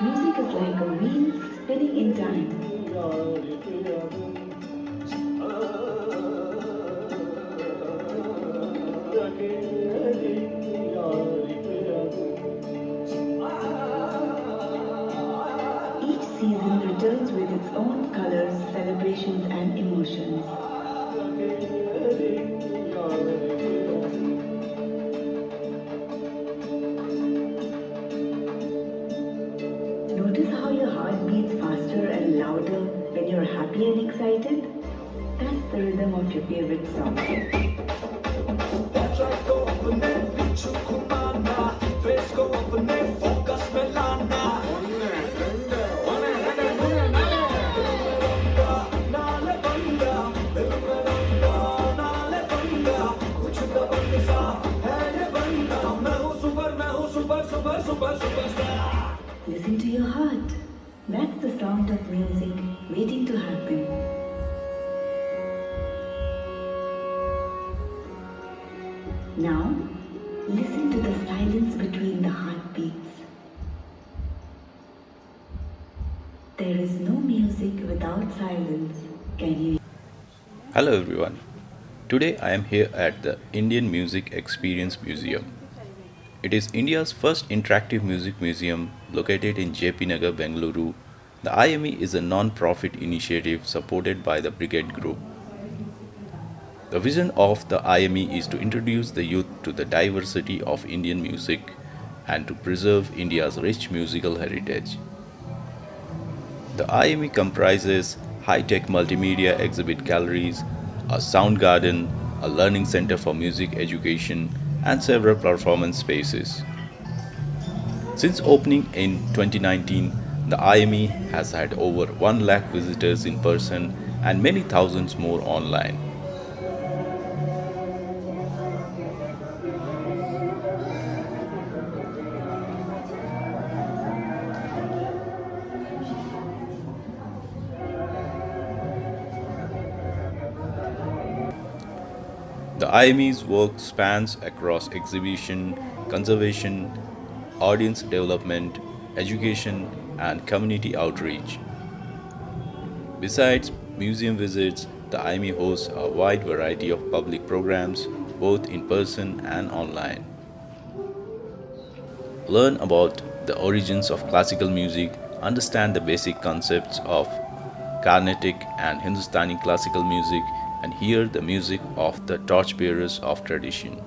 Music is like a wheel spinning in time. Each season returns with its own colors, celebrations, and emotions. Notice how your heart beats faster and louder when you're happy and excited? That's the rhythm of your favorite song. Listen to your heart. That's the sound of music waiting to happen. Now, listen to the silence between the heartbeats. There is no music without silence. Can you? Hello everyone. Today I am here at the Indian Music Experience Museum. It is India's first interactive music museum located in JP Nagar, Bengaluru. The IME is a non-profit initiative supported by the Brigade Group. The vision of the IME is to introduce the youth to the diversity of Indian music and to preserve India's rich musical heritage. The IME comprises high-tech multimedia exhibit galleries, a sound garden, a learning center for music education, and several performance spaces. Since opening in 2019, the IME has had over 1 lakh visitors in person and many thousands more online. The IME's work spans across exhibition, conservation, audience development, education, and community outreach. Besides museum visits, the IME hosts a wide variety of public programs, both in person and online. Learn about the origins of classical music, understand the basic concepts of Carnatic and Hindustani classical music, and hear the music of the torchbearers of tradition.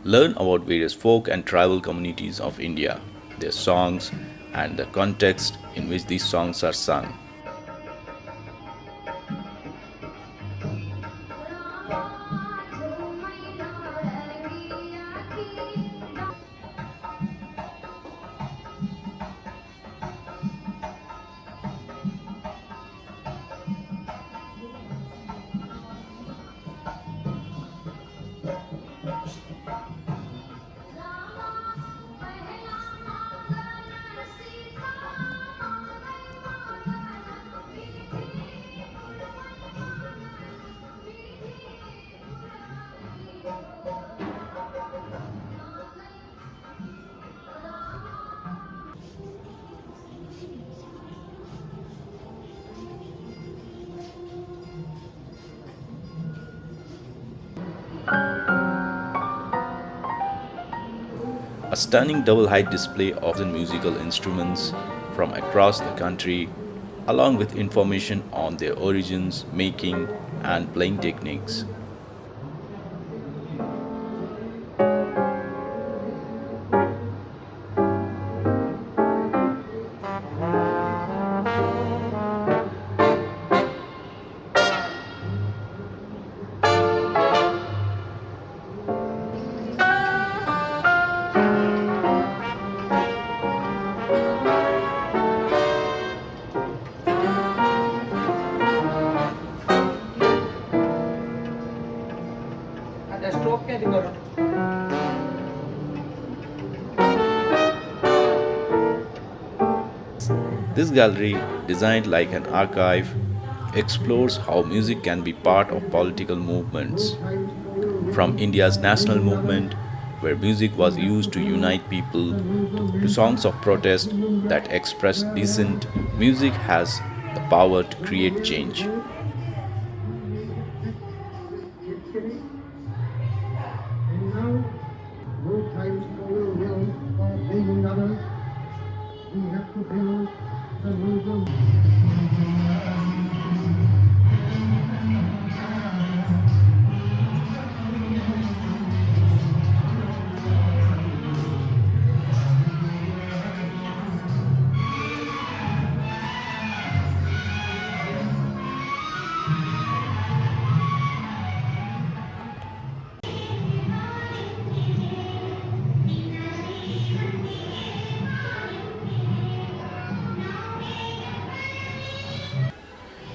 Learn about various folk and tribal communities of India, their songs, and the context in which these songs are sung. A stunning double-height display of the musical instruments from across the country, along with information on their origins, making, and playing techniques. Stop क्या करो. This gallery, designed like an archive, explores how music can be part of political movements. From India's national movement, where music was used to unite people, to songs of protest that express dissent, music has the power to create change. And now, no time for the will or blaming others. We have to build the movement.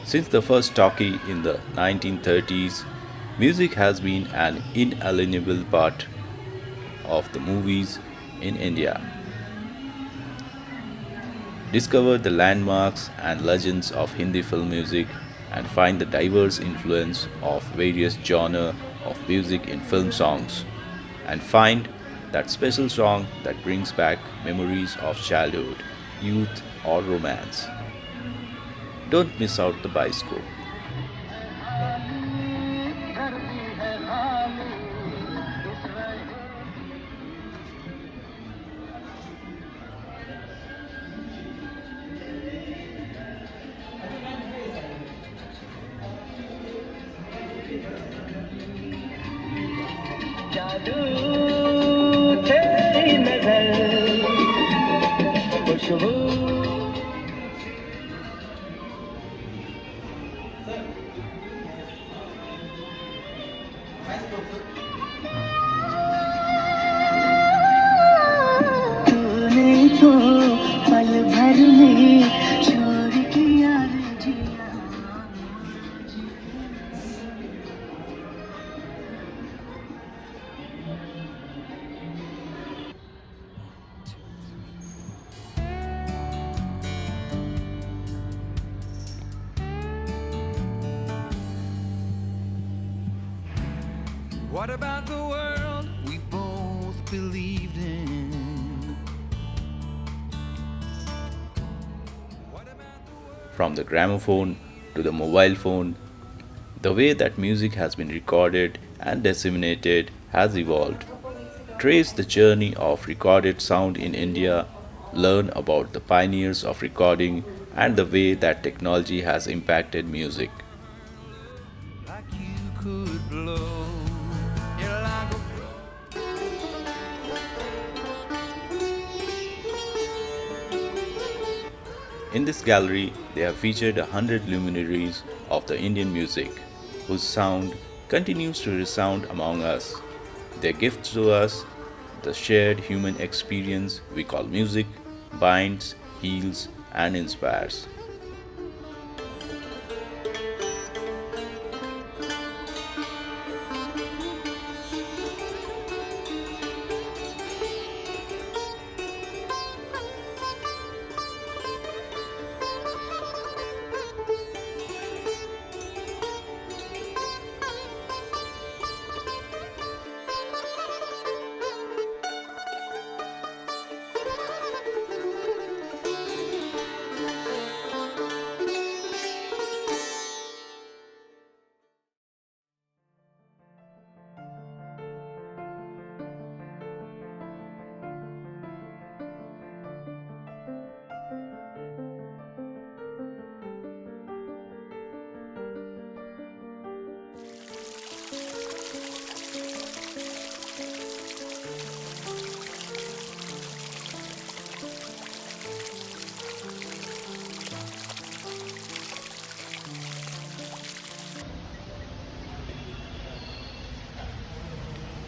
Since the first talkie in the 1930s, music has been an inalienable part of the movies in India. Discover the landmarks and legends of Hindi film music and find the diverse influence of various genres of music in film songs and find that special song that brings back memories of childhood, youth or romance. Don't miss out the bioscope. जादू तेरी नजर खुशबू तूने तो पल भर में छोड़ किया रे जिया. What about the world we both believed in? What about the world? From the gramophone to the mobile phone, the way that music has been recorded and disseminated has evolved. Trace the journey of recorded sound in India, learn about the pioneers of recording and the way that technology has impacted music. Like you could blow. You're like a In this gallery, they have featured 100 luminaries of the Indian music, whose sound continues to resound among us. Their gifts to us, the shared human experience we call music, binds, heals, and inspires.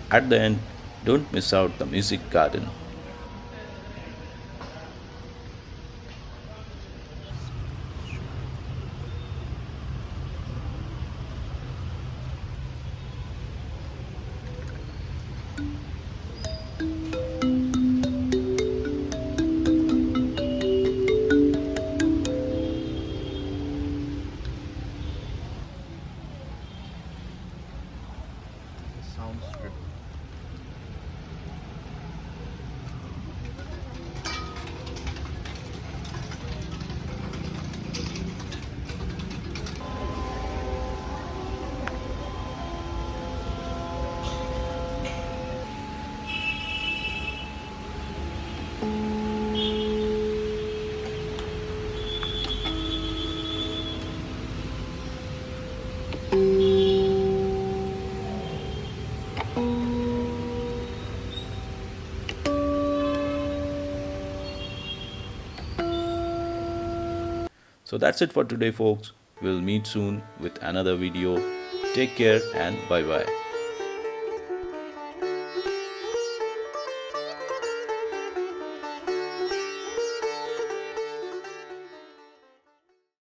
At the end, don't miss out the music garden. sound strip. So that's it for today, folks. We'll meet soon with another video. Take care and bye bye.